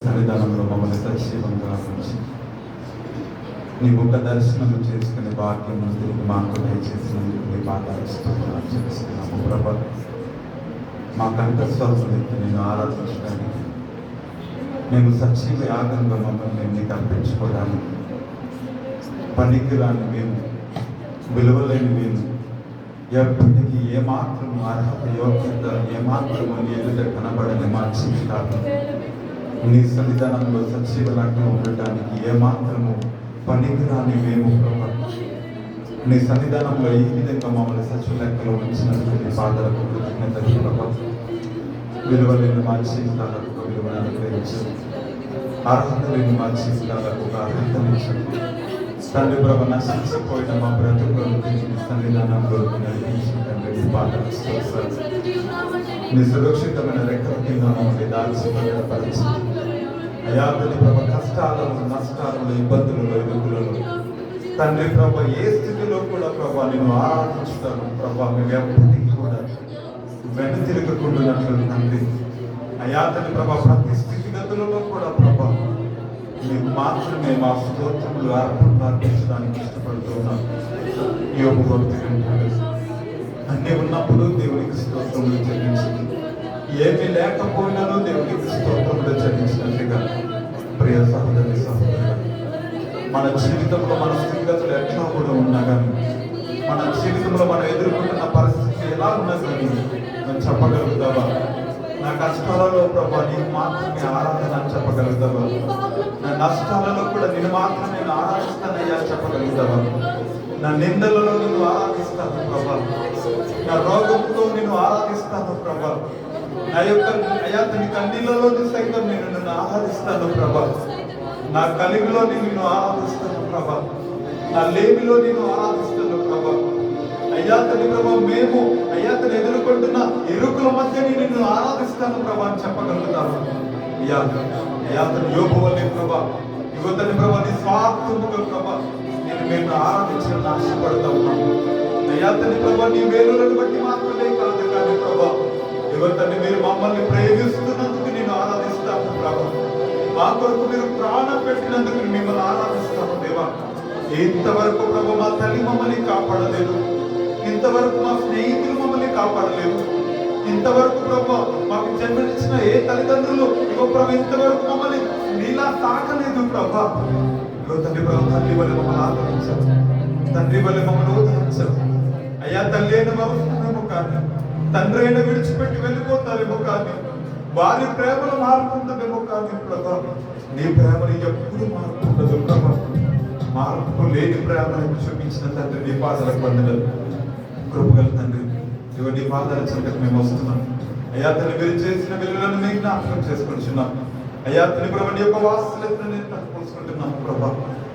సన్నిధానంలో మమ్మల్ని సజీవంగా ఉంచి నీ ముఖ దర్శనం చేసుకునే భాగ్యం తిరిగి మాకు దయచేసినందుకు నీ పాదాలు చేస్తున్నాము ప్రభా. మా కంఠస్వరం నేను ఆరాధించడానికి మేము సజీవ యాగంగా మమ్మల్ని మేము నీకు అర్పించుకోవడానికి పనికిరాని మేము విలువలేని మేము ఎప్పటికీ ఏమాత్రం అర్హత యోగ్యత ఏమాత్రము నీ ఎదుట కనబడని మా జీవితాలు నీ సన్నిధానంలో సజీవలాగా ఉండటానికి ఏమాత్రము పనికిరాని మేము ప్రభా. నీ సన్నిధానంలో ఈ విధంగా మమ్మల్ని సజీవ లెక్కలో ఉంచినందుకు నీ పాదాలకు కృతజ్ఞతలు ప్రభా. విలువలేని మా జీవితాలకు ఒక విలువను అనుగ్రహించు, అర్హత లేని మా జీవితాలకు ఒక అర్హతనిచ్చు తండ్రి ప్రభా. నశించిపోయిన మా బ్రతుకులను నీ సన్నిధానంలో నడిపించి తండ్రి నీ పాదాలు నీ సురక్షితమైన రెక్కల కింద మమ్మల్ని దాల్చి భద్రపరిచి అయా తండ్రి ప్రభా, కష్టాలను నష్టాలను ఇబ్బందులలో ఎదుగులలో తండ్రి ప్రభా ఏ స్థితిలో కూడా ప్రభా నేను ఆరాధించుతాను ప్రభా. మేము ఎప్పటికీ కూడా వెను తిరగకుండా తండ్రి అయా తండ్రి ప్రభా ప్రతి స్థితిగతులలో కూడా ప్రభా మీకు మాత్రమే మా స్తోత్రములు అర్పించడానికి ఇష్టపడుతున్నాం. యోగు భక్తి అన్నీ ఉన్నప్పుడు దేవునికి స్తోత్రములు చెల్లించింది, ఏమీ లేకపోయినానో దేవునికి స్తోత్రములు చెల్లించినట్టుగా ప్రియ సహోదరి సహోదరులు మన జీవితంలో మన స్థితిగతులు ఎట్లా కూడా ఉన్నా కానీ మన జీవితంలో మనం ఎదుర్కొంటున్న పరిస్థితి ఎలా ఉన్నా కానీ మనం చెప్పగలుగుతావా? నా కష్టాలలో ప్రభా నీకు మాత్రమే ఆరాధన చెప్పగలుగుతావా? నా నష్టాలలో కూడా నేను మాత్రమే ఆరాధిస్తానయ్యా చెప్పగలుగుతావా? నా నిందలలో నేను ఆరాధిస్తాను ప్రభా, నా రోగంతో నేను ఆరాధిస్తాను ప్రభా, నా యొక్క అయాతని కన్నీళ్ళలో సైతం నేను నిన్ను ఆరాధిస్తాను ప్రభా, నా కలిగిలో నిన్ను ఆరాధిస్తాను ప్రభా, నా లేమిలో నేను ఆరాధిస్తాను ప్రభా. అయ్యాతని ప్రభా మేము అయ్యాతని ఎదుర్కొంటున్న ఇరుకుల మధ్య నిన్ను ఆరాధిస్తాను ప్రభా అని చెప్పగలుగుతాను. అయ్యాతని యోబు వల్లే ప్రభా యువతని ప్రభా నీ స్వార్థముగా ప్రభా నేను మేము ఆరాధించడం ఆశపడతా ఉన్నాను. అయ్యాతని ప్రభా నీ వేలులను బట్టి మాత్రమే కాదు కానీ ప్రభా యువతని మీరు మమ్మల్ని ప్రేమిస్తున్నందుకు నేను ఆరాధిస్తాను ప్రభా. మా కొరకు మీరు ప్రాణం పెట్టినందుకు మిమ్మల్ని ఆరాధిస్తాను దేవా. ఇంతవరకు ప్రభా మా తల్లి మమ్మల్ని కాపాడలేదు, ఇంతవరకు మా స్నేహితులు మమ్మల్ని కాపాడలేదు, ఇంతవరకు ప్రభా మాకు జన్మనిచ్చిన ఏ తల్లిదండ్రులు ఇగో ప్రభా ఇంతవరకు మమ్మల్ని నీలా తాకలేదు ప్రభా. తండ్రి ప్రభా తల్లి వల్ల మమ్మల్ని ఆదరించారు, తండ్రి వల్ల మమ్మల్ని ఉద్ధరించారు. అయ్యా తల్లి అయిన వస్తున్నామేమో కానీ తండ్రి అయిన విడిచిపెట్టి వెళ్ళిపోతారేమో కానీ వారి ప్రేమను మారుతుందేమో కానీ ప్రభా నీ ప్రేమను ఎప్పుడు మారుతుండదు ప్రభా. మార్పు లేని ప్రేమను చూపించిన తండ్రి నీ పాదాలకు వందనాలు. కృపగల తండ్రి ఇవ నీ పాదాల చెంతకు మేము వస్తున్నాం. అయ్యా తల్లి మీరు చేసిన వెలుగులను మేము జ్ఞాపకం చేసుకుంటున్నాం. అయ్యా తల్లి ప్రభా నీ యొక్క వాత్సల్యతను నేను తట్టుకుంటున్నాము ప్రభా.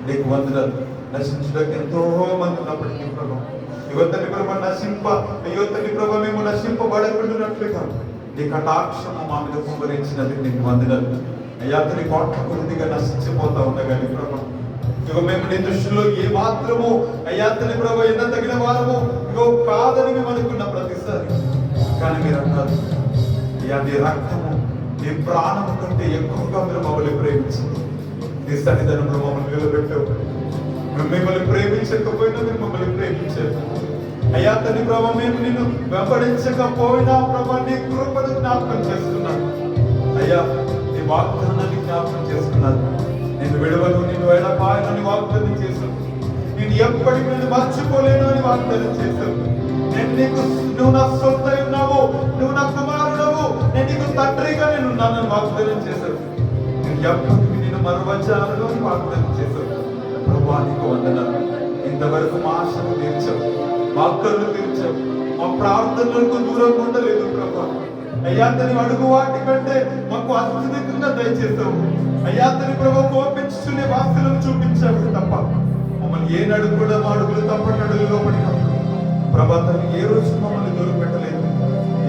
నీకు వందనాలు. నశించడానికి ఎంతో మంది ఉన్నప్పటికీ ప్రభా యువతని ప్రభా యువతని ప్రభా మేము నశింపబడకుండాట్లుగా నీ కటాక్షము మా మీద కుమరించినది నీకు వందనాలు. అయ్యా తల్లి కోట్ల కొద్దిగా నశించిపోతా ఉండగాని ప్రభా ఇగో మేము నీ దృష్టిలో ఏ మాత్రము అయ్యా తల్లి ప్రభా ఎంత తగిన వారము ఇగో కాదని మేము అనుకున్న ప్రతిసారి కానీ మీరు అన్నారు అయ్యా నీ రక్తము నీ ప్రాణము కంటే ఎక్కువగా మీరు మమ్మల్ని ప్రేమించింది. నీ సన్నిధానంలో మమ్మల్ని నిలబెట్టావు. మేము మిమ్మల్ని ప్రేమించకపోయినా మీరు మమ్మల్ని ప్రేమించారు. అయ్యా తల్లి ప్రభా మేము నిన్ను వెంబడించకపోయినా ప్రభా నీ కృపను జ్ఞాపకం చేసుకున్నాను. అయ్యా నీ వాగ్దానాన్ని జ్ఞాపకం చేసుకున్నాను. నేను విడవను నిన్ను ఎడబాయనని వాగ్దానం చేశాను. నేను ఎప్పటికీ నేను మర్చిపోలేను అని వాగ్దానం చేశాను. నువ్వు నా సొంత ఉన్నావు, నువ్వు నా కుమారుడవు, నేను నీకు తండ్రిగా నేను ఉన్నానని వాగ్దానం చేశాను. నేను ఎప్పటికీ నేను మరవచాలను అని వాగ్దానం చేశాను. ప్రభువా నీకు వందనాలు. ఇంతవరకు మా ఆశను తీర్చావు, మా అక్కర్లు తీర్చావు, మా ప్రార్థనలకు దూరంగా ఉండలేదు ప్రభా. అయ్యా తని అడుగు వాటి కంటే మాకు అత్యధికంగా దయచేసావు. అయ్యా తని ప్రభు కోపించుకునే వాస్తులను చూపించావు తప్ప మమ్మల్ని ఏ నడుగు కూడా మా అడుగులు తప్పటి అడుగులో పడినప్పుడు ప్రభా తను ఏ రోజు మమ్మల్ని దూరం పెట్టలేదు.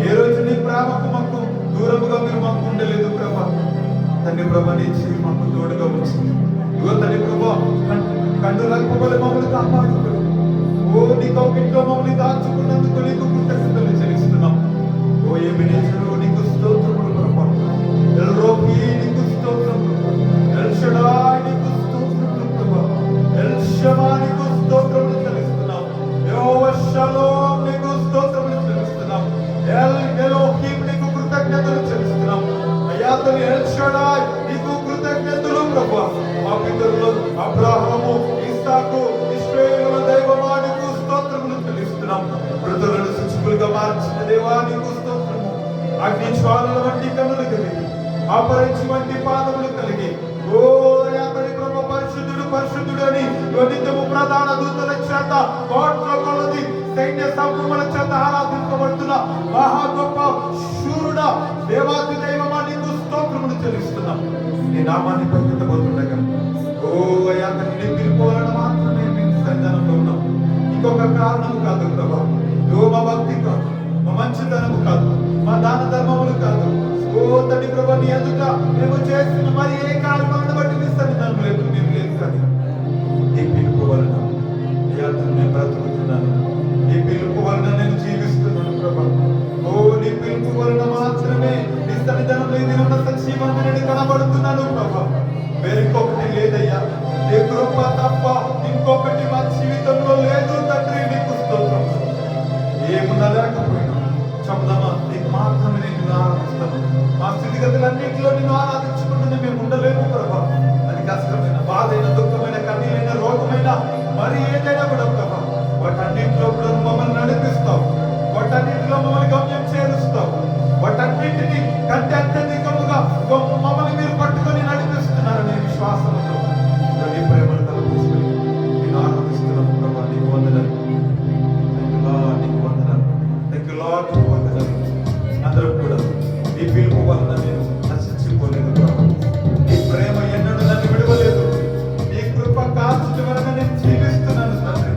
ఏ రోజు నీ ప్రేమకు మాకు దూరముగా మీరు మాకు ఉండలేదు ప్రభా. తండ్రి ప్రభా నీ చేయి మాకు తోడుగా వచ్చింది. ఇగో తండ్రి ప్రభా కన్ను రక్కపోలే మమ్మల్ని కాపాడుతుంది. ఓ నీ కౌకిట్లో మమ్మల్ని దాచుకున్నందుకు నీకు కృతజ్ఞతలు చెల్లిస్తున్నాం. ఓ ఏమి నీకు స్తోత్రములు ప్రభా. ఎల్రోహీ నీకు స్తోత్రములు. షడాయ్ నీకు కృతజ్ఞతలు ప్రభువా. మా పితరులు అబ్రాహాము, ఇస్సాకు, ఇశ్రాయేలుల దైవమా నీకు స్తోత్రములు చెల్లిస్తున్నాం. మృతులను శుచికులుగా మార్చిన దేవా నీకు స్తోత్రము. అగ్ని జ్వాలల వంటి కన్నులు కలిగి, అపరించి వంటి పాదములు కలిగి, ఓ అతని ప్రభు పరిశుద్ధుడు పరిశుద్ధుడు అని నిత్యము ప్రధాన దూతల చేత కోట్ల కొలది సైన్య సమూహముల చేత ఆరాధింపబడుతున్న మహా గొప్ప శూరుడ దేవాది దైవమా నీకు స్తోత్రములు చెల్లిస్తున్నాం. నీ నామాన్ని పవిత్రపోతుండగా ఓ అయ్యా నీ పిలుపులను మాత్రమే మేము సన్నిధానంలో ఉన్నాం. ఇంకొక కారణం కాదు ప్రభా. మా భక్తి కాదు, మా మంచితనము కాదు, మా దాన ధర్మములు కాదు. ఓ తండ్రి ప్రభా, నీ ఎదుట మేము చేస్తున్న మరి ఏ కారణాలను బట్టి నీ సన్నిధానం లేదు, మేము లేదు. కానీ నీ పిలుపు వలన నేను బ్రతుకుతున్నాను, నీ పిలుపు వలన నేను జీవిస్తున్నాను ప్రభా. ఓ నీ పిలుపు వలన మాత్రమే నీ సన్నిధానంలో ఇది సజీవంగా నేను కనబడుతున్నాను ప్రభా. వేరొకటి లేదయ్యా. నీ కృప తప్ప ఇంకొకటి మా జీవితంలో లేదు తండ్రి. నీకు స్తోత్రం. ఏమున్నా లేకపోయినా చెప్దామా, నీకు మాత్రమే నేను ఆరాధిస్తాను. మా స్థితిగతులన్నింటిలో నేను ఆరాధించుకుంటూనే మేము ఉండలేము ప్రభా. అది కష్టమైన, బాధైన, దుఃఖమైన, కన్నీరైన, రోగమైన, మరి ఏదైనా కూడా ప్రభా, వాటన్నింటిలో కూడా మమ్మల్ని నడిపిస్తావు. వాటన్నింటిలో మమ్మల్ని గమ్యం చేరుస్తావు. వాటన్నింటినీ కంటే అత్యధికముగా మమ్మల్ని మీరు పట్టుకొని నడిపిస్తున్నారనే విశ్వాసంతో నీ ప్రేమను తలపుసుకొని నేను ఆరాధిస్తున్నాను ప్రభా. నీకు వందనాలు, నీకు వందనాలు, నీకు వందనాలు. అందరం కూడా నీ పిలుపు వలన నేను నశించిపోలేదు ప్రభా. నీ ప్రేమ ఎన్నడూ నన్ను విడవలేదు. నీ కృప కాల్చడం వలన నేను జీవిస్తున్నాను తండ్రి.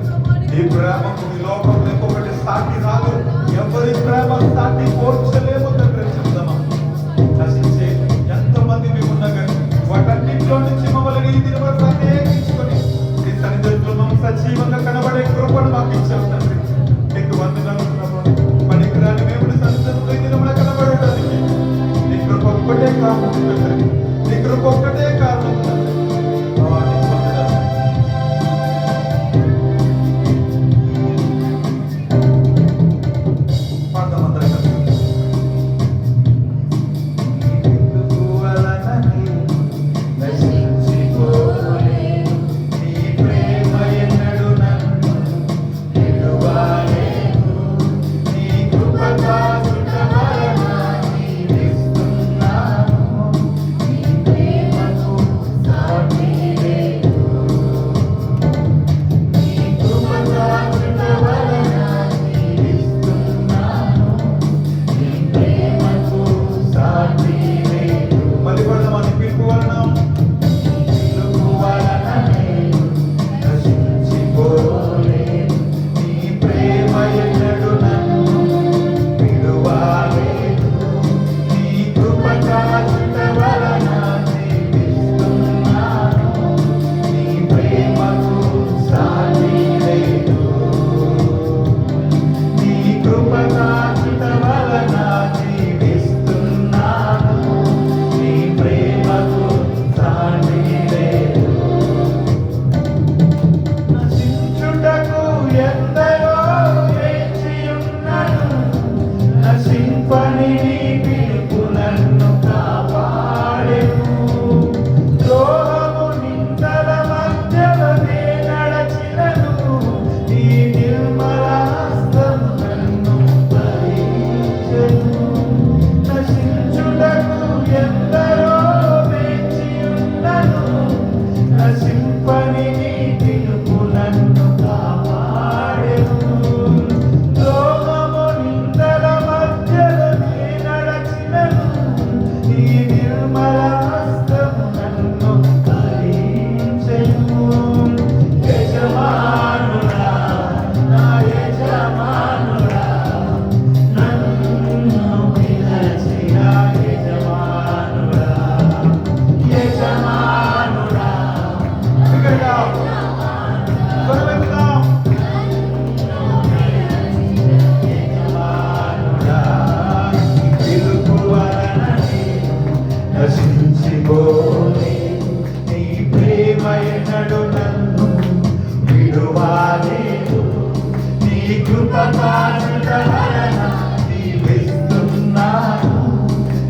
నీ ప్రేమకు ఈ లోకంలో ఇంకొకటి సాటి రాదు. ఎవరి ప్రేమ సాటి పోర్చలేము తండ్రి. చెప్దామా, నశించే ఎంతమంది మేము ఉన్నా కానీ వాటన్నింటిలో నుంచి మమ్మల్ని ఈ దిన ప్రత్యేకించుకొని నీ సన్నిధిలో మమ్మల్ని సజీవంగా కనబడే కృపను మాకు ఇచ్చావు తండ్రి. నీకు వందనాలు ప్రభా. పనికిరాని మేము సన్నిధిలో ఈ దినమున కనబడడానికి నీ కృప ఒక్కటే కారణం తండ్రి. నీ కృప ఒక్కటే కారణం తండ్రి.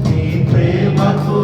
నీ ప్రేమకు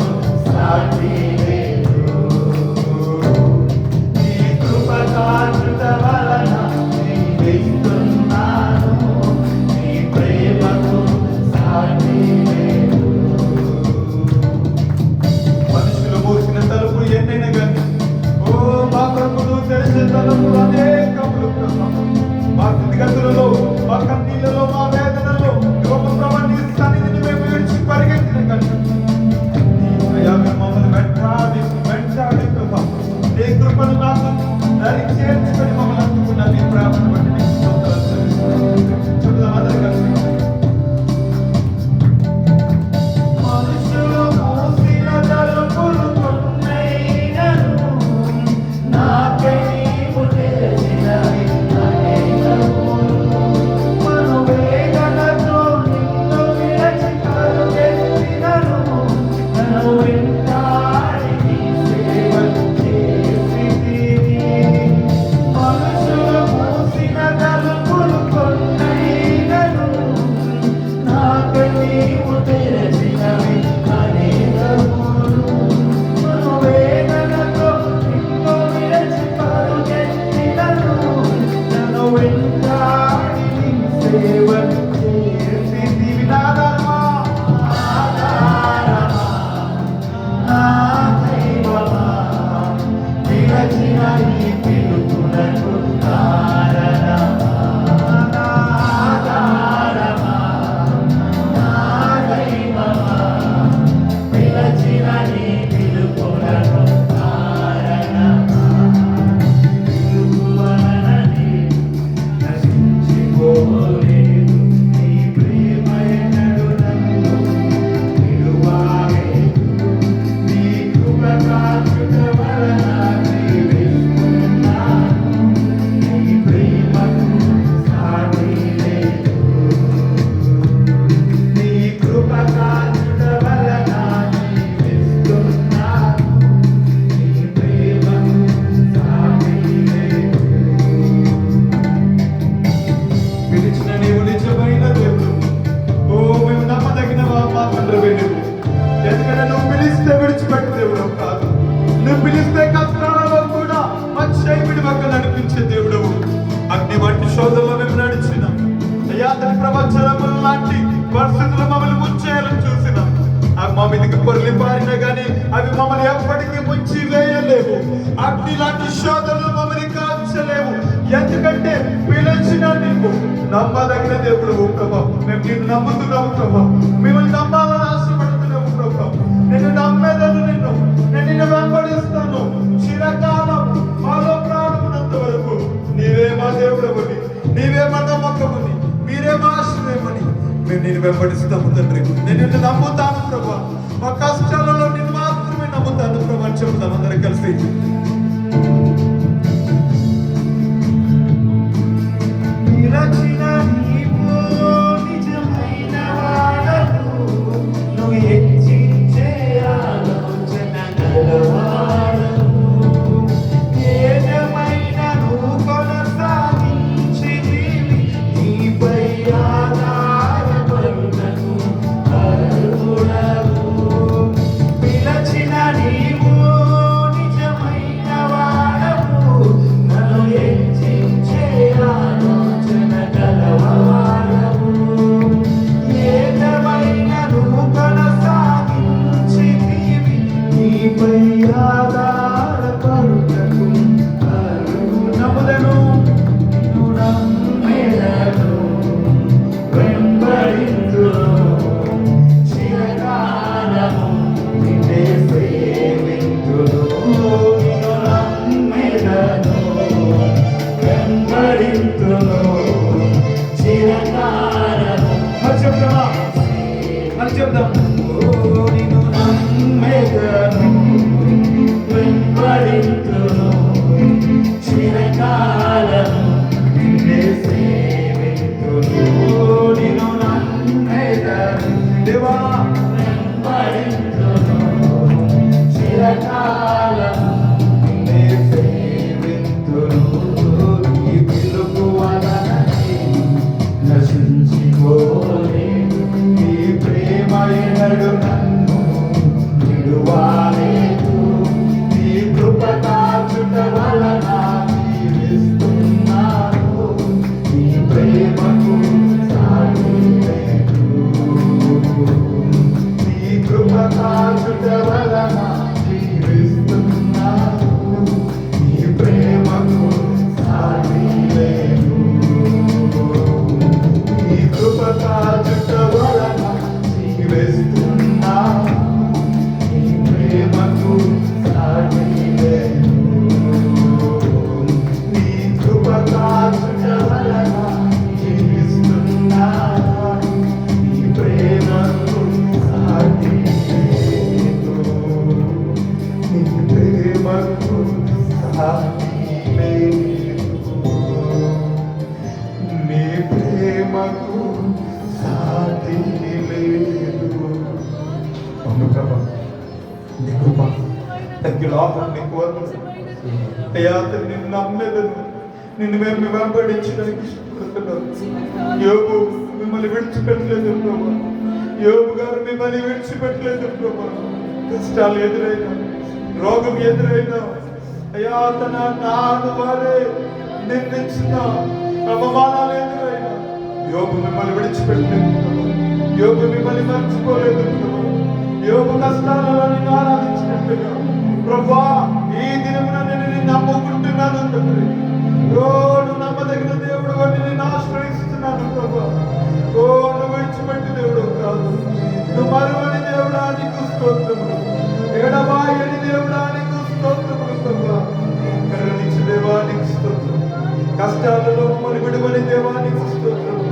ఎప్పటికీ ముంచి వేయలేవు. అగ్ని లాంటి శోధనలు మమ్మల్ని కాల్చలేవు. ఎందుకంటే పిలిచిన నీవు నమ్మదగిన దేవుడు ప్రభా. మేము నిన్ను నమ్ముతున్నాము ప్రభా. మిమ్మల్ని నమ్మాలని ఆశపడుతున్నాము ప్రభా. నేను నమ్మేదను, నేను నిన్ను వెంబడిస్తాను చిరకాలం. మాలో ప్రాణమున్నంత వరకు నీవే మా దేవుడవని, నీవే మా నమ్మకమని, మీరే మా ఆశ్రయమని మేము నిన్ను వెంబడిస్తాము తండ్రి. నేను నిన్ను నమ్ముతాను ప్రభా. మా కష్టాలలో నిన్ను మాత్రమే నమ్ముతాను ప్రభా అని చెప్తాం అందరం కలిసి. నిన్ను నమ్మలేదను, నిన్ను మేము వెంబడించడానికి ఇష్టపడుతున్నాం. యోబు మిమ్మల్ని విడిచిపెట్టలేదు ప్రభా. యోబు గారు మిమ్మల్ని విడిచిపెట్టలేదు ప్రభా. కష్టాలు ఎదురైనా, రోగం ఎదురైనా, అయ్యా తన నాడు వారే నిందించిన అవమానాలు ఎదురైనా యోబు మిమ్మల్ని విడిచిపెట్టలేదు ప్రభా. యోబు మిమ్మల్ని మర్చిపోలేదు ప్రభా. యోబు కష్టాలలో నిన్ను ఆరాధించినట్లుగా ప్రభా ఈ దినమున నేను నిన్ను నమ్ముకుంటున్నాను తండ్రి. నువ్వు నమ్మదగిన దేవుడు అని నేను ఆశ్రయిస్తున్నాను ప్రభా. నువ్వు విడిచిపెట్టి దేవుడు కాదు, నువ్వు మరువని దేవుడానికి స్తోత్రములు, ఎడబాయని దేవుడానికి స్తోత్రములు ప్రభా. కరుణించే దేవానికి స్తోత్రం, కష్టాలలో మమ్మల్ని విడువని దేవానికి స్తోత్రము.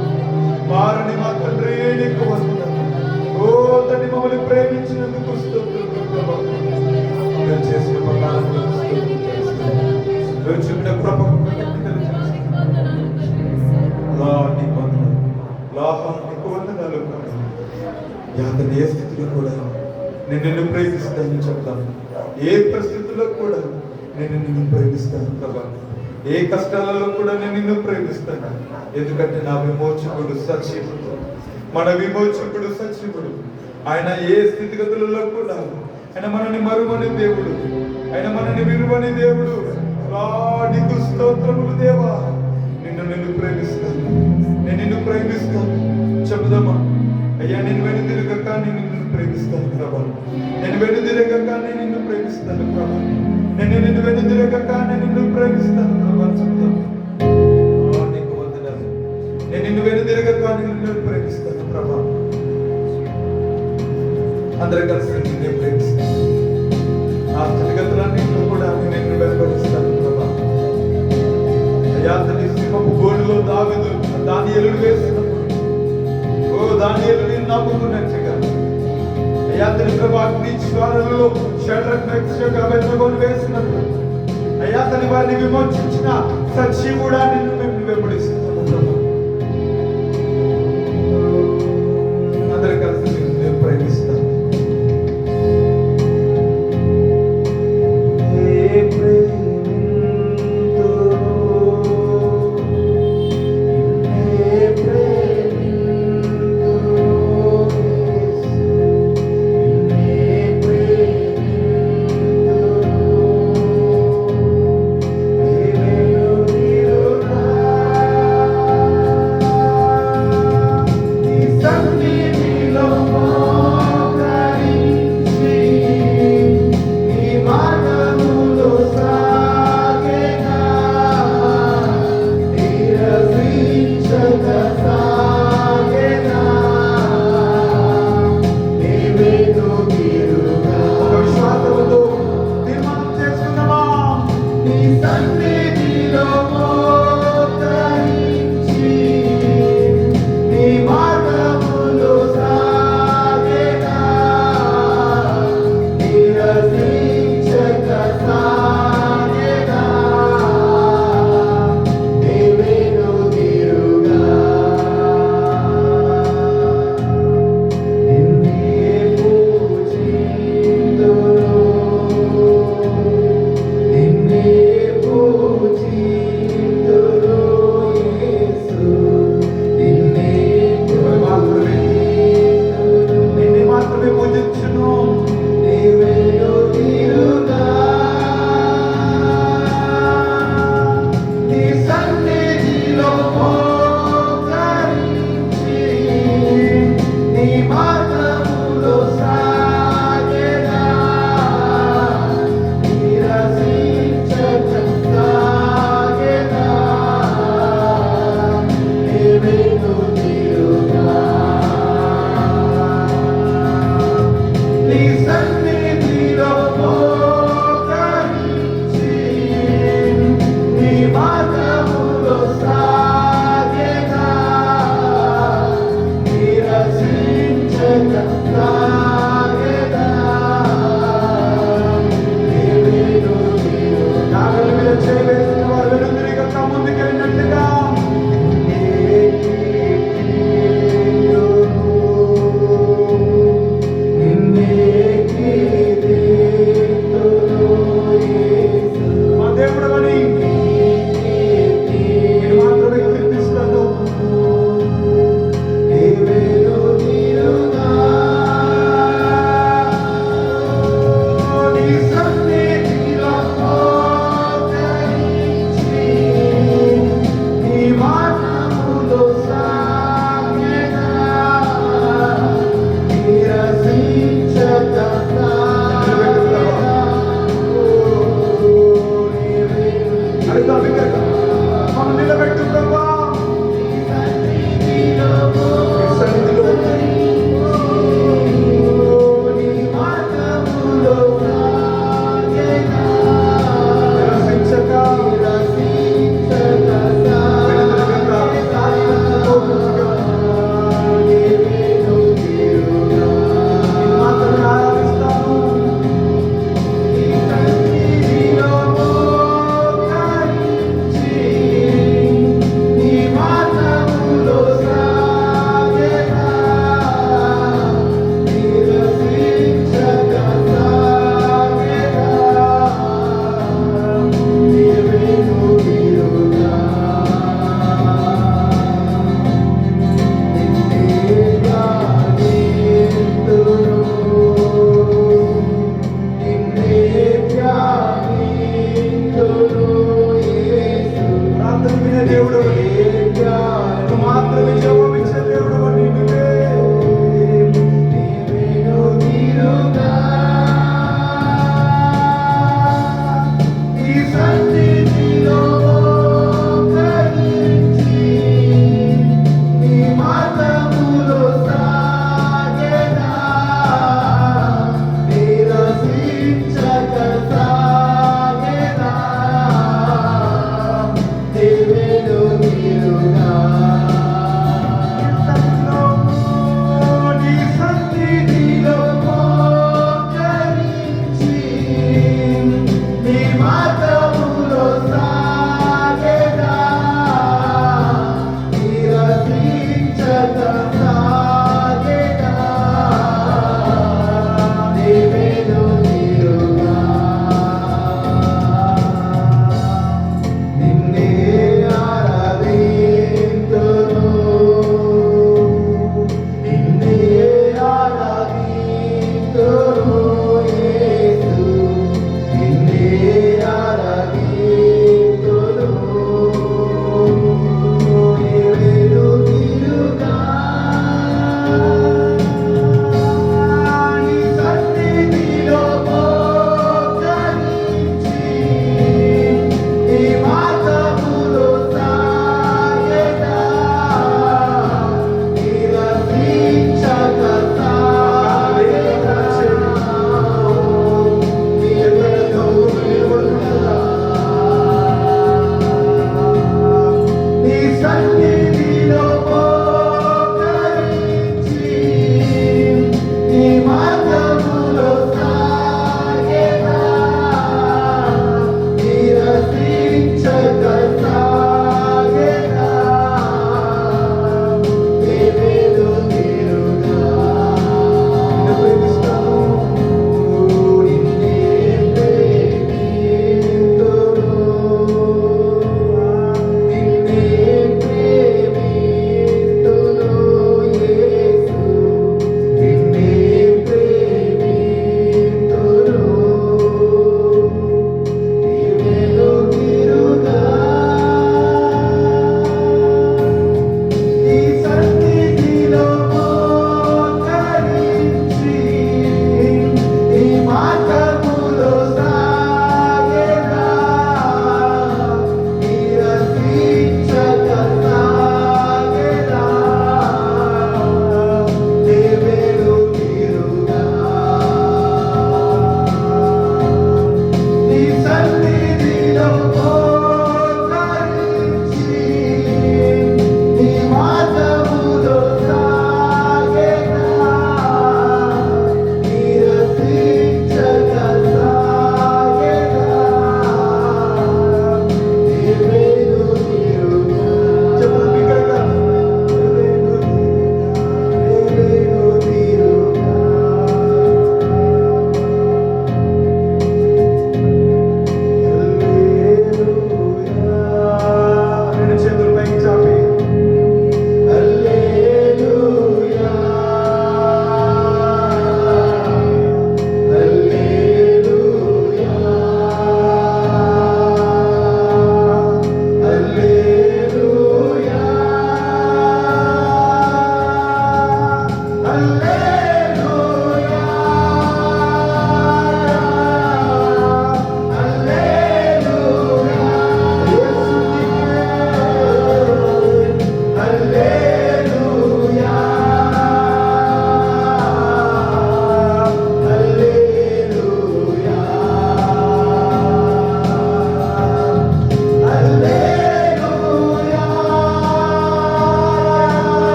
మారని మా తండ్రి నీకు వందనాలు. ఓ తండ్రి మమ్మల్ని ప్రేమించినందుకు స్తోత్రములు ప్రభా. చేసిన చెప్పిన కృపకు ఏ స్థితిలో కూడా నేను నిన్ను ప్రేమిస్తానని చెప్తాను. ఏ పరిస్థితుల్లో కూడా నేను నిన్ను ప్రేమిస్తాను ప్రభా. ఏ కష్టాలలో కూడా నేను నిన్ను ప్రేమిస్తాను. ఎందుకంటే నా విమోచకుడు సజీవుడు, మన విమోచకుడు సజీవుడు. ఆయన ఏ స్థితిగతులలో కూడా ఆయన మనని మరువని దేవుడు, ఆయన మనని విలువని దేవుడు. నీకు స్తోత్రములు దేవా. నిన్ను ప్రేమిస్తాను, నేను నిన్ను ప్రేమిస్తాను చెబుదామా. అయ్యా నేను వెనుదిరగక నిన్ను ప్రేమిస్తాను ప్రభా. నేను వెనుదిరగగానే నిన్ను ప్రేమిస్తాను ప్రభా. నిన్ను వెనుదిరగగానే నిన్ను ప్రేమిస్తాను ప్రభా. చెప్తాను నీకు వందనాలు. నేను నిన్ను వెనుదిరగగానే నిన్ను ప్రేమిస్తాను ప్రభా. అందరూ కలిసి నిన్నే ప్రేమిస్తాను. ఆ స్థితిగతులన్నింటిలో కూడా నిన్ను వెలువరిస్తాను ప్రభా. అయ్యా తల్లి సింహపు గోడులో దానియేలును వేసినప్పుడు, ఓ దానియేలు నిన్ను నమ్ముకున్నట్టుగా అయ్యా తల్లి ప్రభా అగ్ని జ్వాలలలో షడ్రక్ మెషక్ అబేద్నెగోను వేసినప్పుడు అయ్యా తల్లి వారిని విమోచించిన సజీవుడా నిన్ను మేము వెంబడిస్తున్నాము ప్రభా. అందరూ కలిసి నిన్ను ప్రేమిస్తాను.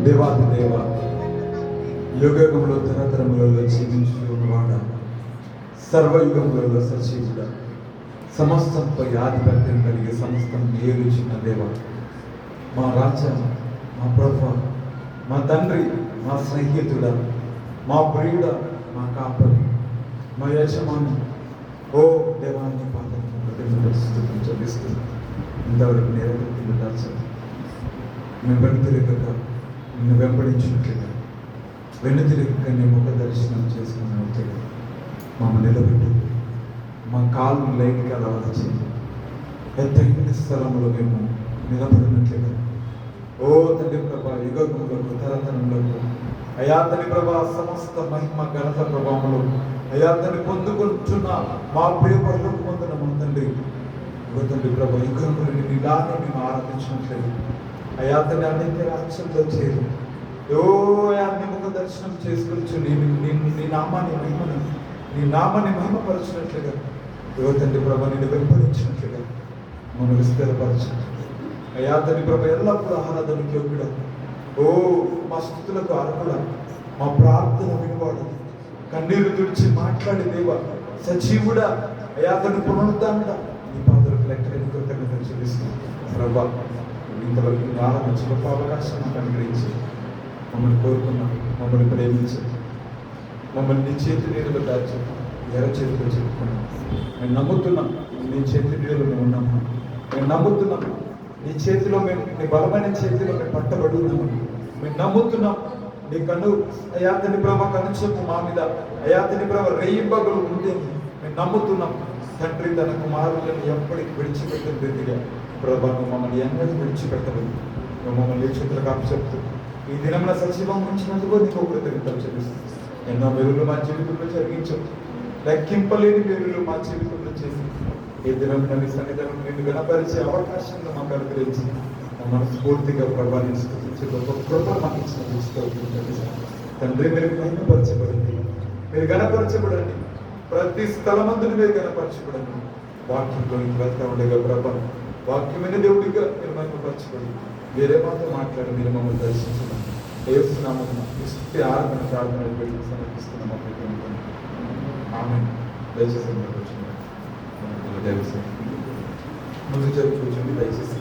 దేవాది దేవ, యుగయుగములో తరతరములలో జీవించి ఉన్నవాడ, సర్వయుగములలో సజీవుడ, సమస్తంపై ఆధిపత్యం కలిగే సమస్తం ఏలుచున్న దేవ, మా రాజా, మా ప్రభు, మా తండ్రి, మా స్నేహితుడ, మా ప్రియుడ, మా కాపరి, మా యజమాని, ఓ దేవాన్ని పాదం చెల్లిస్తూ ఇంతవరకు నేరగతిని దాచాలి. మేము వెనుతిరగక నిన్ను వెంబడించినట్లుగా, వెనుతిరగక నీ ముఖ దర్శనం చేసుకున్నట్లుగా మమ్మల్ని నిలబెట్టు. మా కాళ్ళు లైట్గా అలవాటు, ఎత్తైన స్థలంలో మేము నిలబడినట్లుగా, ఓ తండ్రి ప్రభా, యుగములకు తరతరములకు అయా తండ్రి ప్రభా, సమస్త మహిమ ఘనత ప్రభావములు అయా తండ్రి పొందుకుంటున్న మా ప్రియ పరులకు పొందిన మా తండ్రి, తండ్రి ప్రభా, యుగములు ఇలానే మేము ఆరాధించినట్లేదు అయా తండ్రి, అనేక రాజ్యంలో చేరు ఓ అన్ని ముఖ దర్శనం చేసుకోవచ్చు. నీ నామాన్ని మహిమపరచినట్లుగా, ఓ తండ్రి ప్రభా, నేను వెంబడించినట్లుగా మనం విస్తరపరచు అయా తండ్రి ప్రభా. ఎల్లప్పుడూ ఆరాధనకి యోగ్యుడ, ఓ మా స్థుతులకు అర్హుడ, మా ప్రార్థన వినివాడు, కన్నీరు తుడిచి మాట్లాడి దేవ, సజీవుడ అయా తండ్రి, పునరుద్ధానుడ, నీ పాదలకు లెక్కలేని కృతజ్ఞతలు చెల్లిస్తున్నాం ప్రభా. ఇంతవరకు ఆరాధించే గొప్ప అవకాశం మాకు అనుగ్రహించి మమ్మల్ని కోరుకున్నాం, మమ్మల్ని ప్రేమించి మమ్మల్ని నీ చేతి నీళ్ళలో దాచి ఎర్ర చేతిలో చెప్పుకున్నాం. మేము నమ్ముతున్నాం నీ చేతి నీళ్ళలో మేము ఉన్నాము. మేము నమ్ముతున్నాం నీ చేతిలో మేము, నీ బలమైన చేతిలో మేము పట్టబడి ఉన్నాము. మేము నమ్ముతున్నాం నీ కన్ను అయా తండ్రి ప్రభ, కను చెప్పు మా మీద అయా తండ్రి ప్రభ రేయింబగలు ఉండేది. మేము నమ్ముతున్నాం తండ్రి తన కుమారులను ఎప్పటికి విడిచిపెట్టిన రీతిగా ప్రభ నువ్వు మమ్మల్ని ఎన్నడూ విడిచిపెట్టలేదు. నువ్వు మమ్మల్ని చేతులు కాపు చెప్తూ ఈ దినంలో సజీవం ఉంచినందుకు నీకు కృతజ్ఞతలు చెల్లిస్తాం. ఎన్నో మెరులు మా జీవితంలో జరిగించావు, లెక్కింపలేని మెరులు మా జీవితంలో చేసి ఈ దినం నీ సన్నిధానం నిన్ను వినపరిచే అవకాశంగా మాకు అనుగ్రహించి మనస్ఫూర్తిగా ప్రభావాన్ని స్థుతించే గొప్ప కృప మాకు ఇచ్చిన తండ్రి, మీరు మహిమపరచబడండి, మీరు గణపరచబడండి, ప్రతి స్థలమందుని మీరు గణపరచబడండి. వాక్యంలోకి వెళ్తా ఉండేగా ప్రభా, వాక్యమైన దేవుడిగా మీరు మహిమపరచబడి వేరే మాతో మాట్లాడి మీరు మమ్మల్ని దర్శించడం ఏస్తున్నామని ఇస్తే ఆరాధన ప్రార్థన పెట్టి సమర్పిస్తున్నాం. ఆమె దయచేసి ముందు జరుపుకోవచ్చండి దయచేసి.